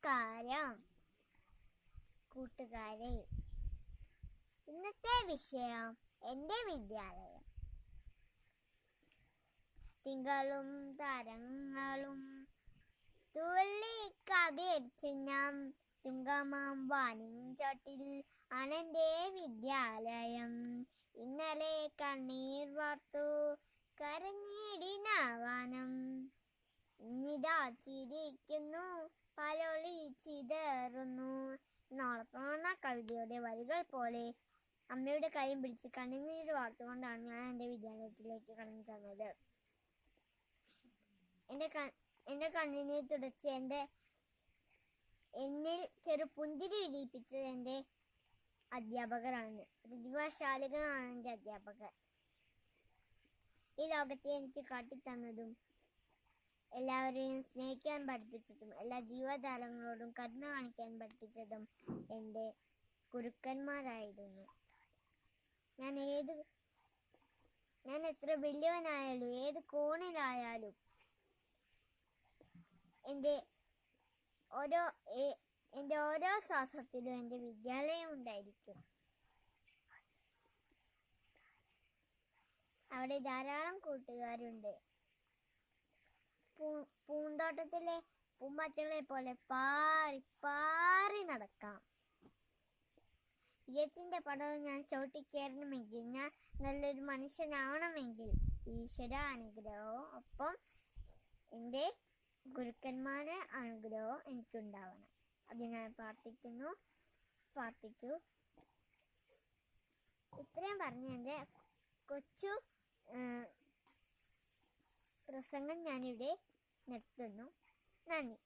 നമസ്കാരം കൂട്ടുകാരെ. ഇന്നത്തെ വിഷയം എൻ്റെ വിദ്യാലയം. തിങ്കളും താരങ്ങളും തുള്ളിക്കതിർച്ചിന്നം ചുങ്കമാം വാനിൻ ചോട്ടിൽ ആണെൻ്റെ വിദ്യാലയം. ഇന്നലെ കണ്ണീർ വാർത്തു കരഞ്ഞിടിനാവാനം, ഇന്നിതാ ചിരിക്കുന്നു പാലൊളി ചിതറുന്നു. നോളപ്പുറന്ന കവിതയുടെ വരികൾ പോലെ അമ്മയുടെ കൈയും പിടിച്ച് കണ്ണുനീർ വാർത്തുകൊണ്ടാണ് ഞാൻ എൻ്റെ വിദ്യാലയത്തിലേക്ക് കടന്നു ചെന്നത്. എൻ്റെ കണ്ണുനീർ തുടച്ച് എന്നിൽ ചെറു പുഞ്ചിരി വിടിയിപ്പിച്ചത് എൻ്റെ അധ്യാപകരാണ്. പ്രതിഭാശാലികളാണ് എൻ്റെ അധ്യാപകർ. ഈ ലോകത്തെ എനിക്ക് കാട്ടിത്തന്നതും എല്ലാവരെയും സ്നേഹിക്കാൻ പഠിപ്പിച്ചതും എല്ലാ ജീവജാലങ്ങളോടും കരുണ കാണിക്കാൻ പഠിപ്പിച്ചതും എൻ്റെ ഗുരുക്കന്മാരായിരുന്നു. ഞാൻ എത്ര വലിയവനായാലും ഏത് കോണിലായാലും എൻ്റെ ഓരോ ശ്വാസത്തിലും എൻ്റെ വിദ്യാലയം ഉണ്ടായിരിക്കും. അവിടെ ധാരാളം കൂട്ടുകാരുണ്ട്. പൂന്തോട്ടത്തിലെ പൂമ്പാറ്റകളെ പോലെ പാറി പാറി നടക്കാം. വിജയത്തിന്റെ പടവും ഞാൻ ചവിട്ടിക്കയറണമെങ്കിൽ, ഞാൻ നല്ലൊരു മനുഷ്യനാവണമെങ്കിൽ ഈശ്വര അനുഗ്രഹവും ഒപ്പം എൻ്റെ ഗുരുക്കന്മാരുടെ അനുഗ്രഹവും എനിക്കുണ്ടാവണം. അതിനായി പ്രാർത്ഥിക്കൂ. ഇത്രയും പറഞ്ഞ് എൻ്റെ കൊച്ചു പ്രസംഗം ഞാനിവിടെ നിർത്തുന്നു. നന്ദി.